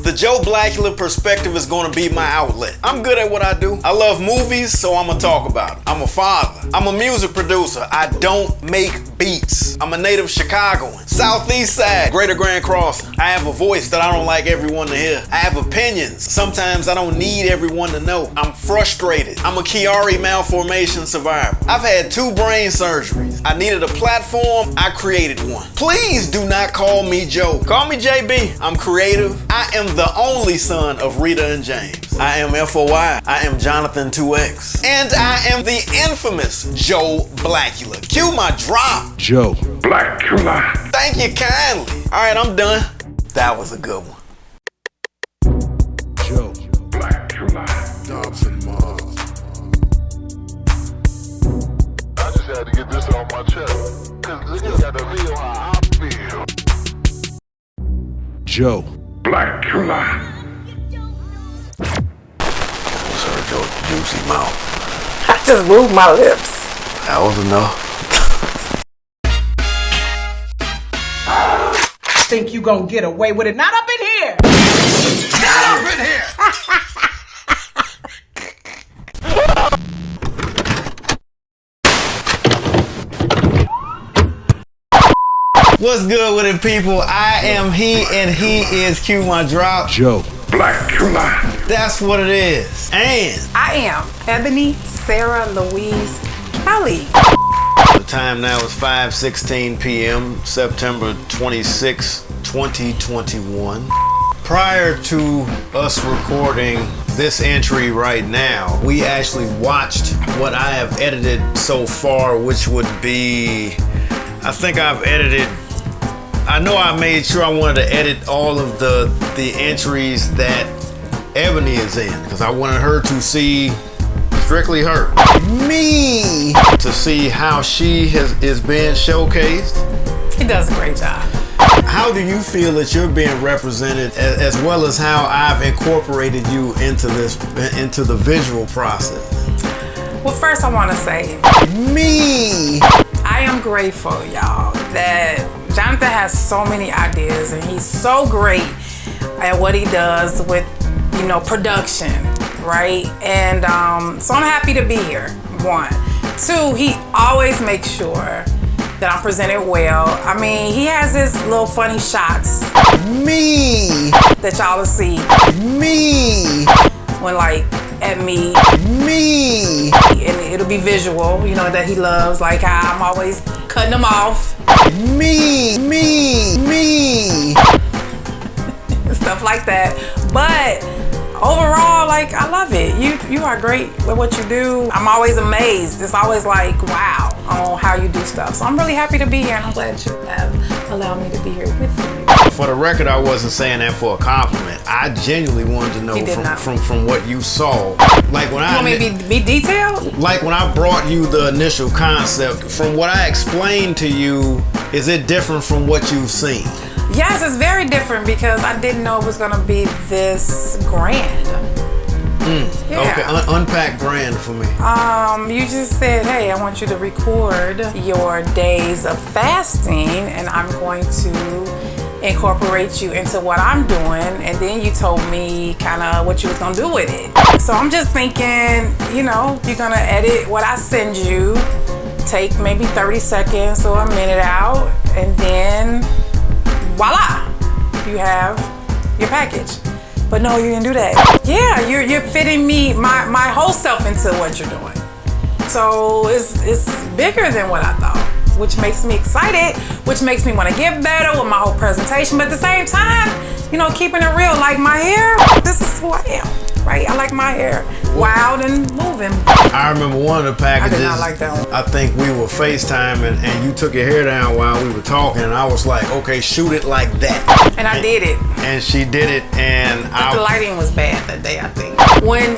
The Joe Blackula perspective is gonna be my outlet. I'm good at what I do. I love movies, so I'm gonna talk about them. I'm a father. I'm a music producer. I don't make beats. I'm a native Chicagoan. Southeast side, Greater Grand Crossing. I have a voice that I don't like everyone to hear. I have opinions. Sometimes I don't need everyone to know. I'm frustrated. I'm a Chiari malformation survivor. I've had 2 brain surgeries. I needed a platform, I created one. Please do not call me Joe. Call me JB. I'm creative. I am the only son of Rita and James. I am FOI. I am Jonathan 2X. And I am the infamous Joe Blackula. Cue my drop. Joe Blackula. Thank you kindly. All right, I'm done. That was a good one. Joe Blackula. Dobson Mars. I just had to get this off my chest. Cause you gotta feel how I feel. Joe Blackula. Sir Joe's juicy mouth. I just moved my lips. That was enough. Think you gonna get away with it? Not up in here! Get up in here! What's good with it, people? I am he and he is Cue my drop. Joe Blackula. That's what it is. And I am Ebony Sarah Louise Kelly. the time now is 5:16 p.m. September 26, 2021. Prior to us recording this entry right now, we actually watched what I have edited so far, which would be, I think I've edited, I know I made sure I wanted to edit all of the entries that Ebony is in, because I wanted her to see strictly her. Me to see how she is being showcased. He does a great job. How do you feel that you're being represented, as well as how I've incorporated you into the visual process? Well, first I want to say, Me. I am grateful, y'all, that Jonathan has so many ideas and he's so great at what he does with, production, right? And so I'm happy to be here, 1. 2, he always makes sure that I'm presented well. I mean, he has his little funny shots. Me. That y'all will see. Me. When at me. Me. And it'll be visual, that he loves, like how I'm always cutting him off. Me. Stuff like that. But overall, I love it. You are great with what you do. I'm always amazed. It's always wow on how you do stuff. So I'm really happy to be here, and I'm glad you have allowed me to be here with you. For the record, I wasn't saying that for a compliment. I genuinely wanted to know from what you saw. Like when you want me to be detailed? Like when I brought you the initial concept, from what I explained to you, is it different from what you've seen? Yes, it's very different because I didn't know it was gonna be this grand. Yeah. Okay, unpack grand for me. You just said, hey, I want you to record your days of fasting, and I'm going to incorporate you into what I'm doing, and then you told me kind of what you was gonna do with it. So I'm just thinking, you're gonna edit what I send you, take maybe 30 seconds or a minute out, and then voila, you have your package. But no, you didn't do that. Yeah, you're fitting me, my whole self into what you're doing. So it's bigger than what I thought, which makes me excited, which makes me want to get better with my whole presentation. But at the same time, keeping it real, like my hair, this is who I am, right? I like my hair wild and moving. I remember one of the packages. I did not like that one. I think we were FaceTiming and you took your hair down while we were talking, and I was like, okay, shoot it like that. And I did it. And she did it, and the lighting was bad that day, I think. When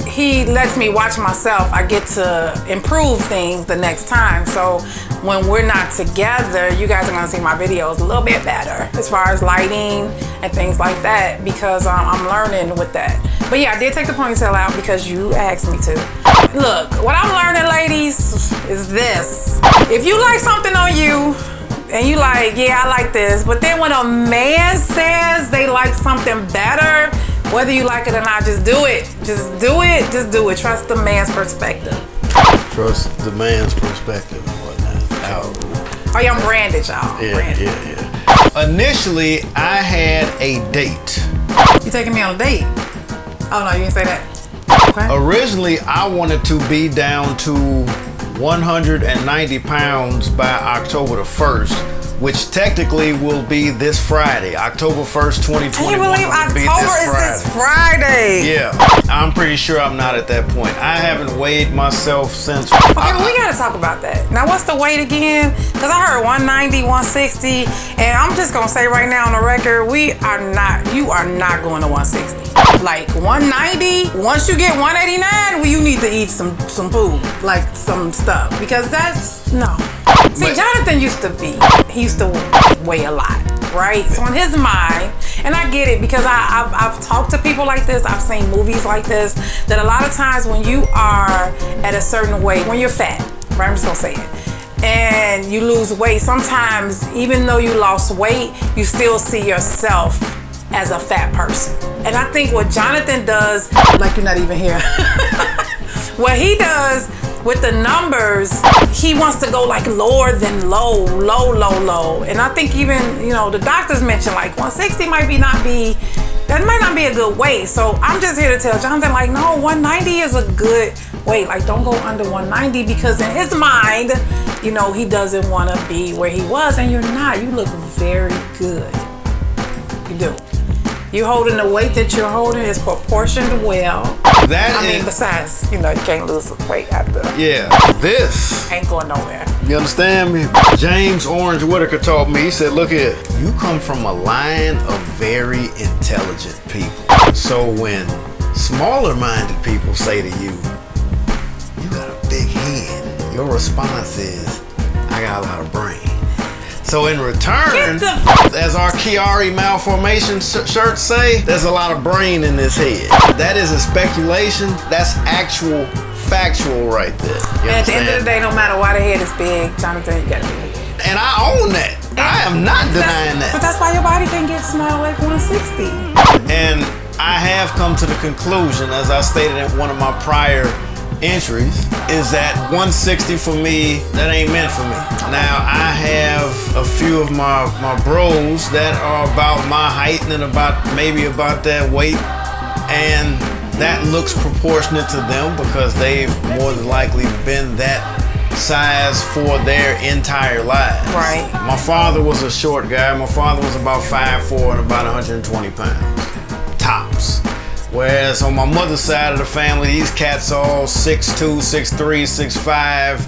he lets me watch myself, I get to improve things the next time. So when we're not together, you guys are gonna see my videos a little bit better as far as lighting and things like that, because I'm learning with that. But yeah, I did take the ponytail out because you asked me to. Look, what I'm learning, ladies, is this. If you like something on you, and you like, yeah, I like this, but then when a man says they like something better, Whether you like it or not, just do it. Just do it. Just do it. Trust the man's perspective. Trust the man's perspective and whatnot. Oh, yeah, I'm branded, y'all. Yeah, Branded. yeah. Initially, I had a date. You taking me on a date? Oh, no, you didn't say that. Okay. Originally, I wanted to be down to 190 pounds by October the 1st, which technically will be this Friday, October 1st, 2021. Can you believe will be October is this Friday? Yeah, I'm pretty sure I'm not at that point. I haven't weighed myself since. Okay, but we gotta talk about that. Now, what's the weight again? Because I heard 190, 160, and I'm just gonna say right now on the record, you are not going to 160. Like 190, once you get 189, well, you need to eat some food, like some stuff, because that's, no. See, Jonathan he used to weigh a lot, right? So in his mind, and I get it because I've talked to people like this, I've seen movies like this, that a lot of times when you are at a certain weight, when you're fat, right, I'm just gonna say it, and you lose weight, sometimes even though you lost weight, you still see yourself as a fat person. And I think what Jonathan does, like you're not even here, what he does with the numbers, he wants to go like lower than low. And I think even, the doctors mentioned like 160 might not be a good weight. So I'm just here to tell Jonathan, like, no, 190 is a good weight. Like, don't go under 190 because in his mind, he doesn't want to be where he was, and you're not. You look very good. You do. You holding the weight that you're holding is proportioned well. Besides, you can't lose weight after. Yeah, this ain't going nowhere. You understand me? James Orange Whitaker taught me, he said, look here, you come from a line of very intelligent people. So when smaller minded people say to you, you got a big head, your response is, I got a lot of brain. So in return, as our Chiari malformation shirts say, there's a lot of brain in this head. That isn't speculation, that's actual factual right there. At the end of the day, no matter why the head is big, Jonathan, you gotta be big. And I own that. I am not denying that. But that's why your body can get small like 160. And I have come to the conclusion, as I stated in one of my prior entries, is that 160 for me, that ain't meant for me. Now, I have a few of my bros that are about my height and maybe about that weight, and that looks proportionate to them because they've more than likely been that size for their entire lives. Right. My father was a short guy. My father was about 5'4" and about 120 pounds, tops. Whereas on my mother's side of the family, these cats all 6'2", 6'3", 6'5",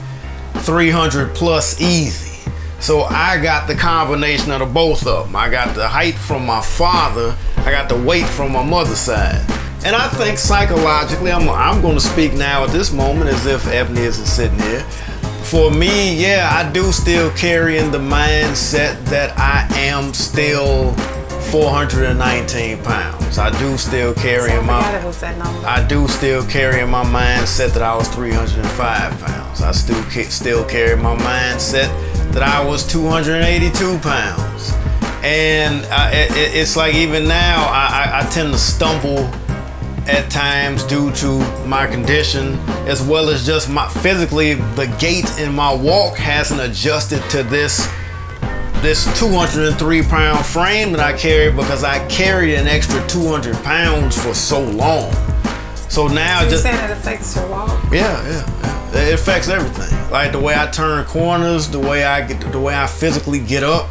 300 plus easy. So I got the combination of the both of them. I got the height from my father, I got the weight from my mother's side. And I think psychologically, I'm going to speak now at this moment as if Ebony isn't sitting here. For me, yeah, I do still carry in the mindset that I am still 419 pounds. I do still carry in my mindset that I was 305 pounds. I still carry my mindset that I was 282 pounds. And it's like even now I tend to stumble at times due to my condition, as well as just my physically, the gait in my walk hasn't adjusted to this 203 pound frame that I carry because I carried an extra 200 pounds for so long. So now you're saying it affects your walk? Yeah. It affects everything. Like the way I turn corners, the way I physically get up.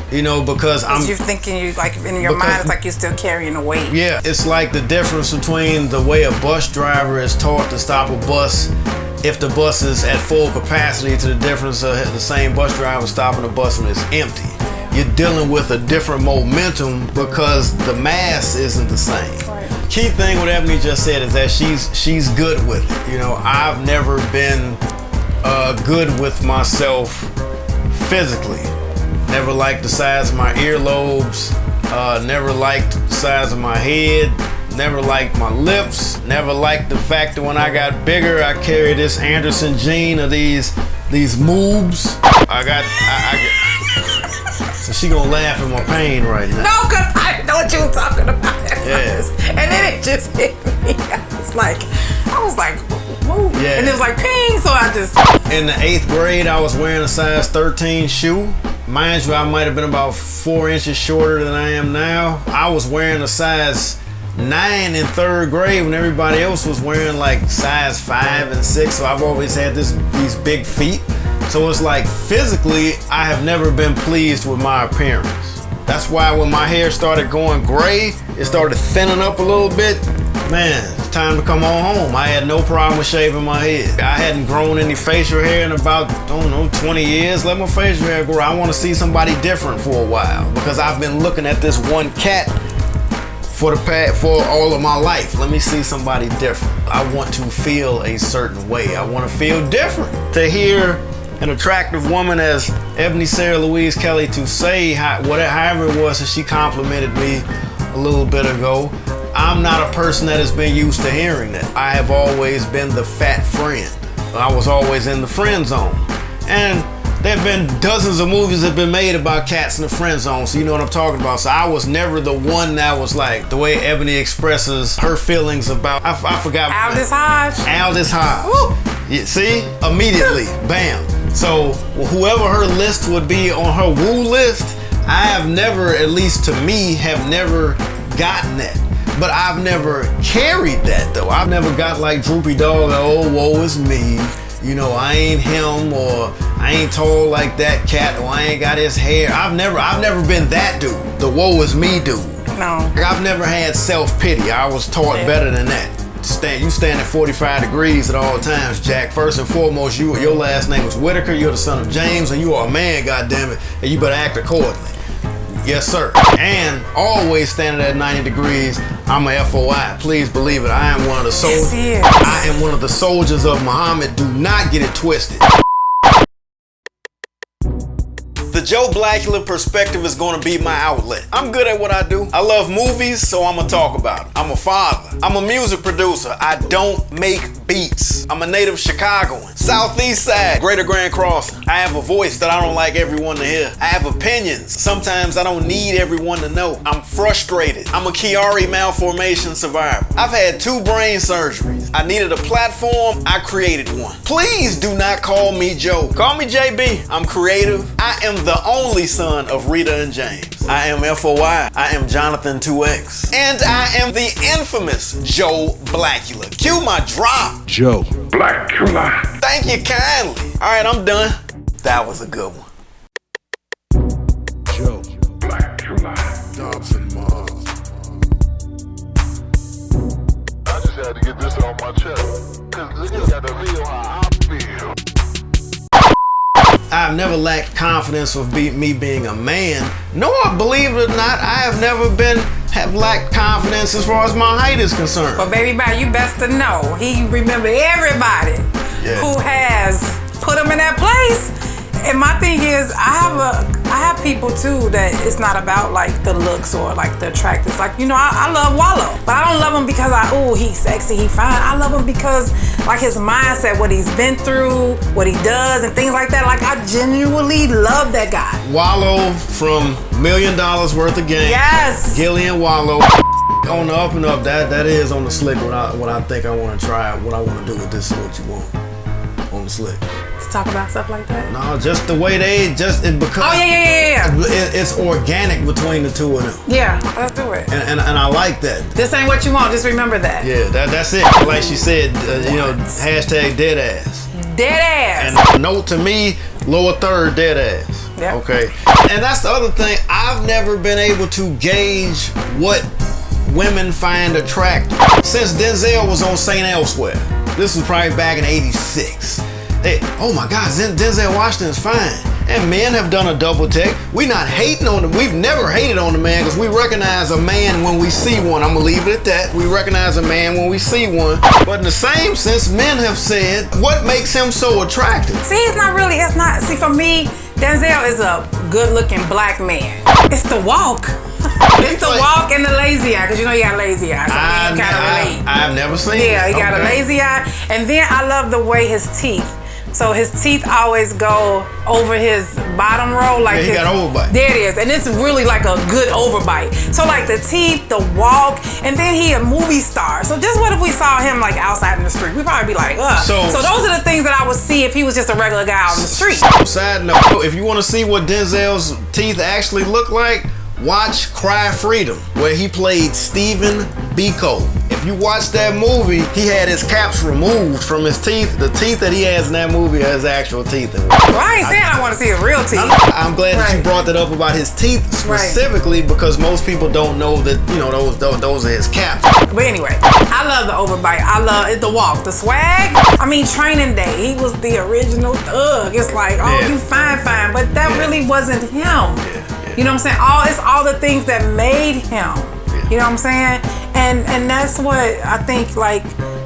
Because you're thinking in your mind, it's like you're still carrying a weight. Yeah, it's like the difference between the way a bus driver is taught to stop a bus if the bus is at full capacity to the difference of the same bus driver stopping a bus when it's empty. You're dealing with a different momentum because the mass isn't the same. Right. Key thing what Ebony just said is that she's good with it. I've never been good with myself physically. Never liked the size of my earlobes, never liked the size of my head, never liked my lips, never liked the fact that when I got bigger, I carried this Anderson gene of these moobs. So she gonna laugh at my pain right now. No, cause I know what you was talking about. Yeah. this. And then it just hit me. I was like, whoa. Yeah. And it was like, ping. So I just. In the 8th grade, I was wearing a size 13 shoe. Mind you, I might have been about 4 inches shorter than I am now. I was wearing a size 9 in 3rd grade when everybody else was wearing like size 5 and 6. So I've always had these big feet. So it's like physically, I have never been pleased with my appearance. That's why when my hair started going gray, it started thinning up a little bit. Man, it's time to come on home. I had no problem with shaving my head. I hadn't grown any facial hair in about, 20 years. Let my facial hair grow. I want to see somebody different for a while because I've been looking at this one cat for all of my life. Let me see somebody different. I want to feel a certain way. I want to feel different. To hear an attractive woman as Ebony Sarah Louise Kelly to say however it was that she complimented me a little bit ago, I'm not a person that has been used to hearing that. I have always been the fat friend. I was always in the friend zone. And there have been dozens of movies that have been made about cats in the friend zone, so you know what I'm talking about. So I was never the one that was like the way Ebony expresses her feelings about, I forgot. Aldous Hodge. Aldous Hodge. Woo. You see? Immediately. Bam. So whoever her list would be on her woo list, I have never, at least to me, have never gotten that. But I've never carried that though. I've never got like droopy dog, oh, woe is me. You know, I ain't him, or I ain't tall like that cat, or I ain't got his hair. I've never been that dude, the woe is me dude. No. I've never had self-pity. I was taught better than that. You stand at 45 degrees at all times, Jack. First and foremost, your last name is Whitaker, you're the son of James, and you are a man, goddammit, and you better act accordingly. Yes, sir. And always standing at 90 degrees, I'm a FOI. Please believe it. I am one of the soldiers. Yes, I am one of the soldiers of Muhammad. Do not get it twisted. The Joe Blackula perspective is going to be my outlet. I'm good at what I do. I love movies, so I'm going to talk about it. I'm a father. I'm a music producer. I don't make beats. I'm a native Chicagoan. Southeast side, Greater Grand Crossing. I have a voice that I don't like everyone to hear. I have opinions. Sometimes I don't need everyone to know. I'm frustrated. I'm a Chiari malformation survivor. I've had 2 brain surgeries. I needed a platform. I created one. Please do not call me Joe. Call me JB. I'm creative. I am the only son of Rita and James. I am FOI. I am Jonathan 2X. And I am the infamous Joe Blackula. Cue my drop. Joe Blackula. Thank you kindly. All right, I'm done. That was a good one. Joe Blackula. Dobson Mars. I just had to get this off my chest. Cause niggas got to feel how I feel. I've never lacked confidence with me being a man, nor, believe it or not, I have never have lacked confidence as far as my height is concerned. But baby, you best to know, he remember everybody who has put him in that place. And my thing is, I have people too that it's not about like the looks or like the attractiveness. Like, you know, I love Wallow, but I don't love him because he's sexy, he fine. I love him because like his mindset, what he's been through, what he does and things like that. Like I genuinely love that guy. Wallow from $1 Million Worth of Game. Yes. Gillian Wallow. On the up and up, that is on the slick. What I think I want to try, what I want to do with this is what you want on the slick. To talk about stuff like that? No, just the way it becomes. Oh yeah. It's organic between the two of them. Yeah, let's do it. And I like that. This ain't what you want. Just remember that. Yeah, that's it. Like she said, hashtag dead ass. Dead ass. And note to me, lower third, dead ass. Yep. Okay. And that's the other thing. I've never been able to gauge what women find attractive since Denzel was on St. Elsewhere. This was probably back in '86. Oh my God, Denzel Washington's fine. And men have done a double take. We're not hating on him. We've never hated on the man because we recognize a man when we see one. I'm gonna leave it at that. We recognize a man when we see one. But in the same sense, men have said, what makes him so attractive? See, see, for me, Denzel is a good-looking black man. It's the walk. It's the walk and the lazy eye, because you know you got lazy eye, so you kind of relate. I've never seen it. Yeah, he got a lazy eye. And then I love the way his teeth So his teeth always go over his bottom row. Like he got overbite. There it is. And it's really like a good overbite. So like the teeth, the walk, and then he a movie star. So just what if we saw him like outside in the street? We'd probably be like, ugh. So those are the things that I would see if he was just a regular guy out in the street. Side note, if you want to see what Denzel's teeth actually look like, watch Cry Freedom, where he played Stephen Biko. If you watch that movie, he had his caps removed from his teeth. The teeth that he has in that movie are his actual teeth. Well, I ain't saying I want to see his real teeth. I'm glad that you brought that up about his teeth specifically, because most people don't know that, you know, those are his caps. But anyway, I love the overbite. I love the walk, the swag. I mean, Training Day, he was the original thug. It's like, oh, you fine, but that really wasn't him. You know what I'm saying? It's all the things that made him. You know what I'm saying? And that's what I think, like,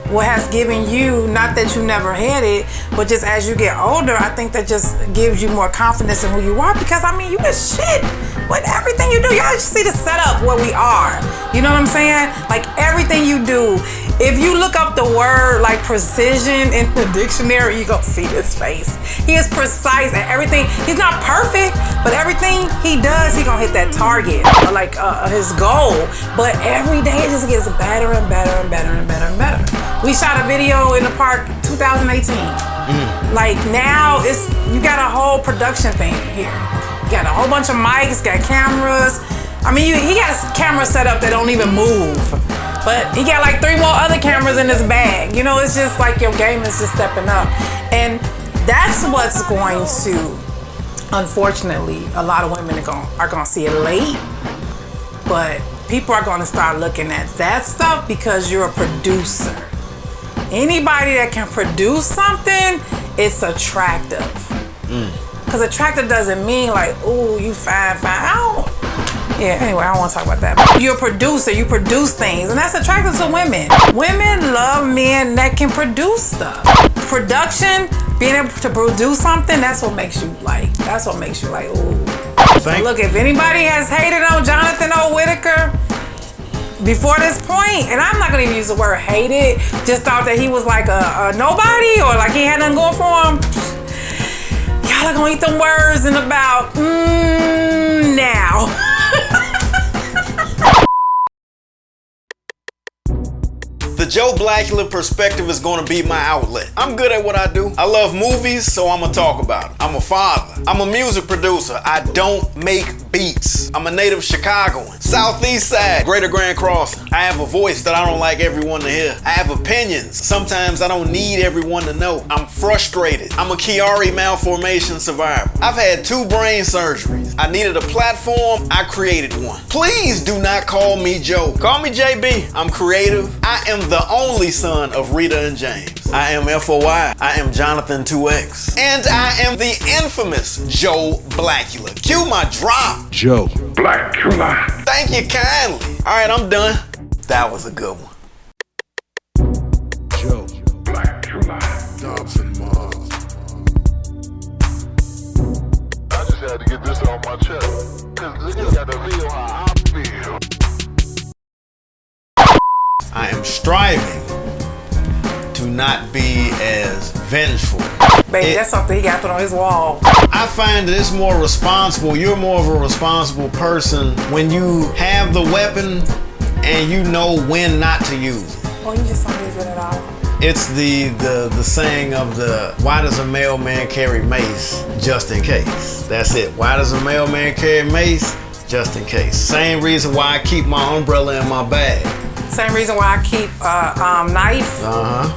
what has given you, not that you never had it, but just as you get older, I think that just gives you more confidence in who you are. Because I mean, you the shit with everything you do. Y'all just see the setup where we are. You know what I'm saying? Like everything you do. If you look up the word like precision in the dictionary, you gonna see this face. He is precise at everything. He's not perfect, but everything he does, he gonna hit that target, like his goal. But every day it just gets better and better and better and better and better. We shot a video in the park 2018. Like now you got a whole production thing here. You got a whole bunch of mics, got cameras. I mean, he got a camera set up that don't even move. But he got like 3 more other cameras in his bag. You know, it's just like your game is just stepping up. And that's what's going to, unfortunately, a lot of women are going to see it late. But people are going to start looking at that stuff because you're a producer. Anybody that can produce something, it's attractive. Because attractive doesn't mean like, ooh, you fine. Anyway, I don't want to talk about that. But you're a producer, you produce things, and that's attractive to women. Women love men that can produce stuff. Production, being able to produce something, that's what makes you like, ooh. So look, if anybody has hated on Jonathan O. Whitaker before this point, and I'm not gonna even use the word hated, just thought that he was like a nobody or like he had nothing going for him, y'all are gonna eat them words in about now. The Joe Blackula perspective is gonna be my outlet. I'm good at what I do. I love movies, so I'm gonna talk about it. I'm a father. I'm a music producer. I don't make beats. I'm a native Chicagoan. Southeast side, Greater Grand Crossing. I have a voice that I don't like everyone to hear. I have opinions. Sometimes I don't need everyone to know. I'm frustrated. I'm a Chiari malformation survivor. I've had 2 brain surgeries. I needed a platform. I created one. Please do not call me Joe. Call me JB. I'm creative. I am the only son of Rita and James. I am FOI. I am Jonathan 2X. And I am the infamous Joe Blackula. Cue my drop. Joe Blackula. Thank you kindly. All right, I'm done. That was a good one. Joe Blackula. Dobson Mars. I just had to get this off my chest. Cause niggas got to feel how I feel. I am striving to not be as vengeful. Baby, that's something he got to put on his wall. I find that it's more responsible. You're more of a responsible person when you have the weapon and you know when not to use it. Well, you just don't use it at all. It's the saying of why does a mailman carry mace? Just in case. That's it. Why does a mailman carry mace? Just in case. Same reason why I keep my umbrella in my bag. Same reason why I keep a knife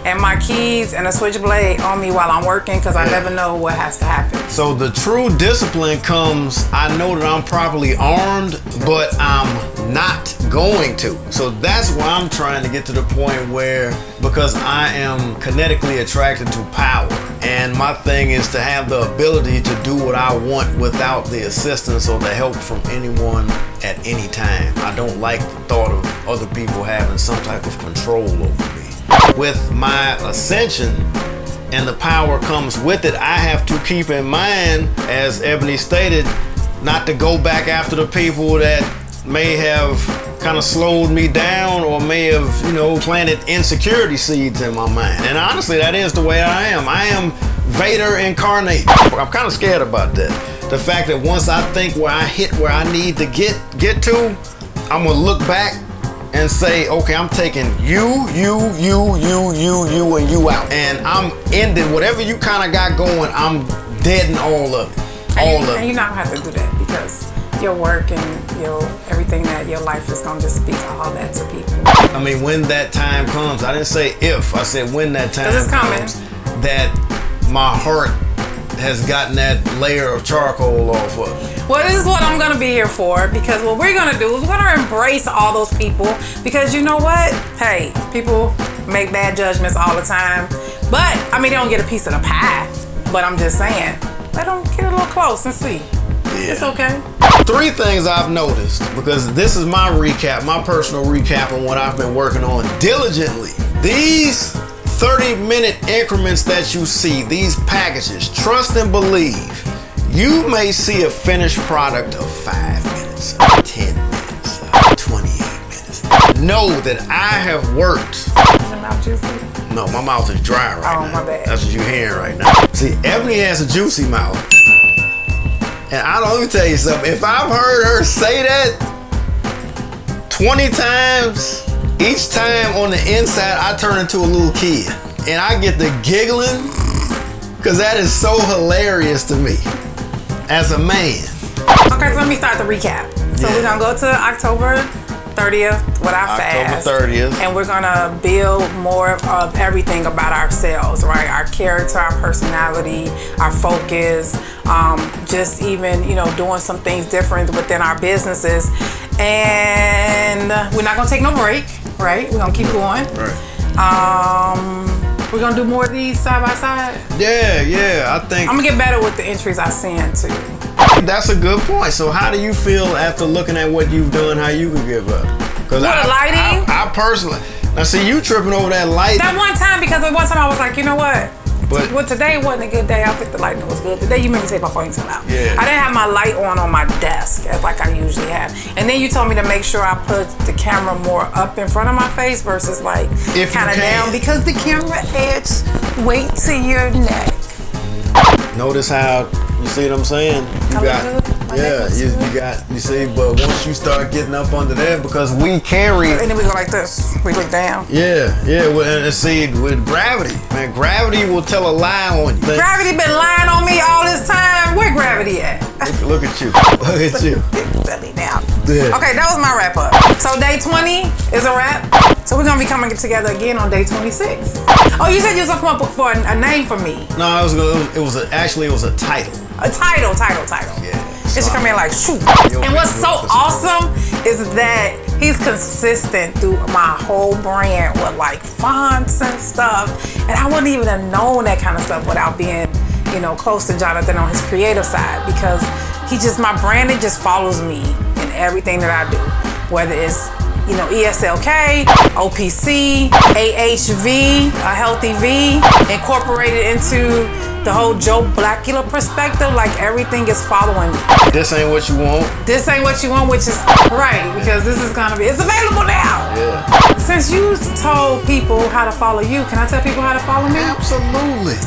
and my keys and a switchblade on me while I'm working, because I never know what has to happen. So the true discipline comes, I know that I'm properly armed, but I'm not going to. So that's why I'm trying to get to the point where, because I am kinetically attracted to power, and my thing is to have the ability to do what I want without the assistance or the help from anyone at any time. I don't like the thought of other people having some type of control over me. With my ascension and the power comes with it, I have to keep in mind, as Ebony stated, not to go back after the people that may have kind of slowed me down or may have, planted insecurity seeds in my mind. And honestly, that is the way I am. I am Vader incarnate. I'm kind of scared about that. The fact that once I think where I hit where I need to get to, I'm gonna look back and say, okay, I'm taking you, and you out. And I'm ending whatever you kind of got going, I'm deading all of it. And you're not gonna have to do that because your work and everything that your life is gonna just speak all that to people. I mean, when that time comes, I didn't say if, I said when that time comes, that my heart has gotten that layer of charcoal off of it. Well, this is what I'm gonna be here for, because what we're gonna do is we're gonna embrace all those people, because you know what? Hey, people make bad judgments all the time, but I mean, they don't get a piece of the pie, but I'm just saying, let them get a little close and see. Yeah. It's okay. 3 things I've noticed, because this is my recap, my personal recap on what I've been working on diligently. These 30-minute increments that you see, these packages, trust and believe, you may see a finished product of 5 minutes, 10 minutes, 28 minutes. Know that I have worked. Is your mouth juicy? No, my mouth is dry right now. Oh, my bad. That's what you're hearing right now. See, Ebony has a juicy mouth. And let me tell you something. If I've heard her say that 20 times, each time on the inside, I turn into a little kid. And I get the giggling, because that is so hilarious to me as a man. Okay, so let me start the recap. So we're going to go to October 30th with our fast. October 30th. And we're going to build more of everything about ourselves, right? Our character, our personality, our focus, just even, doing some things different within our businesses. And we're not going to take no break, right? We're going to keep going. Right. We're going to do more of these side by side. Yeah, I think. I'm going to get better with the entries I send too. That's a good point. So how do you feel after looking at what you've done, how you could get better? Because lighting? I personally, now see you tripping over that lighting. That one time, because at one time I was like, you know what? Well, today wasn't a good day. I think the lighting was good. Today you made me take my ponytail out. Yeah. I didn't have my light on my desk as like I usually have. And then you told me to make sure I put the camera more up in front of my face versus like kind of down, because the camera edge way to your neck. Notice how, you see what I'm saying? You see, but once you start getting up under there, because we carry. And then we go like this, we look down. Yeah, and see, with gravity, man, gravity will tell a lie on you. Gravity been lying on me all this time. Where gravity at? Look at you, look at you. Silly now. Yeah. Okay, that was my wrap up. So day 20 is a wrap. So we're gonna be coming together again on day 26. Oh, you said you was gonna come up for a name for me. No, it was a title. A title. Yeah. It should come in like, shoot. And what's so awesome is that he's consistent through my whole brand with like fonts and stuff. And I wouldn't even have known that kind of stuff without being, close to Jonathan on his creative side, because my branding just follows me in everything that I do. Whether it's, ESLK, OPC, AHV, a healthy V, incorporated into the whole Joe Blackula perspective, like everything is following me. This ain't what you want. This ain't what you want, which is right, because this is it's available now. Yeah. Since you told people how to follow you, can I tell people how to follow me? Absolutely.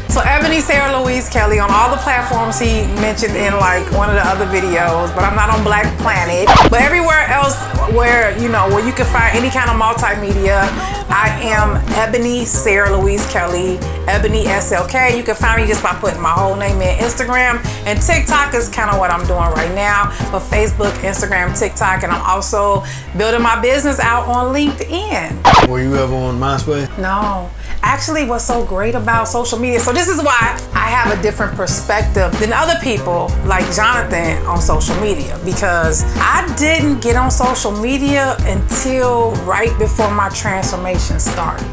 So Ebony Sarah Louise Kelly on all the platforms he mentioned in like one of the other videos, but I'm not on Black Planet. But everywhere else where you can find any kind of multimedia, I am Ebony Sarah Louise Kelly, Ebony SLK. You can find me just by putting my whole name in. Instagram and TikTok is kind of what I'm doing right now, but Facebook, Instagram, TikTok, and I'm also building my business out on LinkedIn. Were you ever on MySpace? No. Actually, what's so great about social media, so this is why I have a different perspective than other people like Jonathan on social media, because I didn't get on social media until right before my transformation started.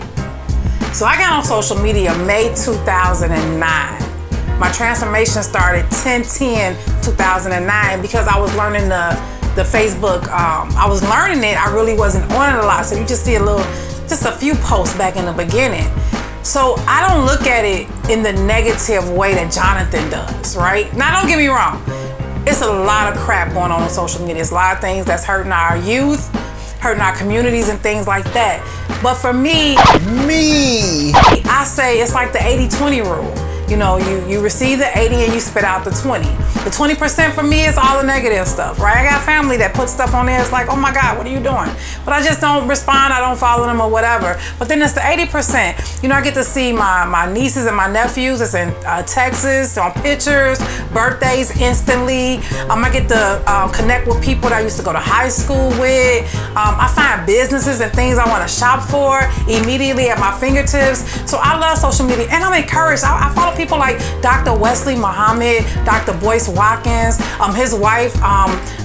So I got on social media May 2009. My transformation started 10/10/2009 because I was learning the Facebook. I was learning it. I really wasn't on it a lot, so you just see just a few posts back in the beginning. So I don't look at it in the negative way that Jonathan does, right? Now, don't get me wrong. It's a lot of crap going on social media. It's a lot of things that's hurting our youth, hurting our communities and things like that. But for me, I say it's like the 80-20 rule. You know, you receive the 80 and you spit out the 20. The 20% for me is all the negative stuff, right? I got family that puts stuff on there. It's like, oh my God, what are you doing? But I just don't respond. I don't follow them or whatever. But then it's the 80%. You know, I get to see my nieces and my nephews. It's in Texas, on pictures, birthdays instantly. I get to connect with people that I used to go to high school with. I find businesses and things I want to shop for immediately at my fingertips. So I love social media, and I'm encouraged. I follow people like Dr. Wesley Muhammad, Dr. Boyce Watkins, his wife,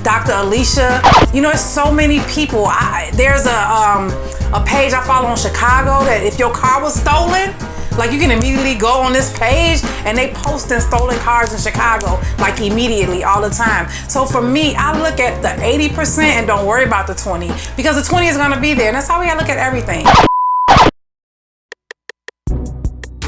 Dr. Alicia. You know, there's so many people. There's a page I follow in Chicago that if your car was stolen, like you can immediately go on this page and they posting stolen cars in Chicago like immediately all the time. So for me, I look at the 80% and don't worry about the 20 because the 20 is gonna be there, and that's how we gotta look at everything.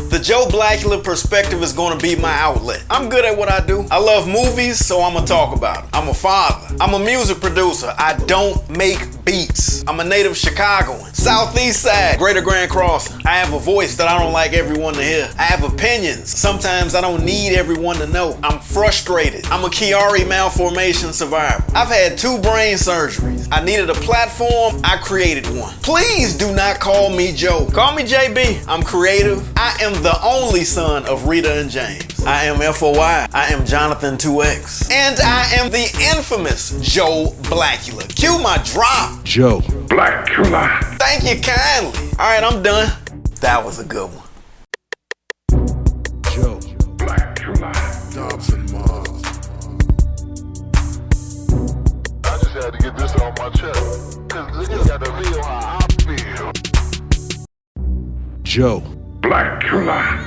The Joe Blackula perspective is going to be my outlet. I'm good at what I do. I love movies, so I'm going to talk about it. I'm a father. I'm a music producer. I don't make beats. I'm a native Chicagoan. Southeast side, Greater Grand Crossing. I have a voice that I don't like everyone to hear. I have opinions. Sometimes I don't need everyone to know. I'm frustrated. I'm a Chiari malformation survivor. I've had 2 brain surgeries. I needed a platform. I created one. Please do not call me Joe. Call me JB. I'm creative. I am the only son of Rita and James. I am FOI. I am Jonathan 2X. And I am the infamous Joe Blackula. Cue my drop. Joe Blackula. Thank you kindly. All right, I'm done. That was a good one. Joe Blackula. Dobson Mars. I just had to get this off my chest. Cause niggas got to feel how I feel. Joe Blackula.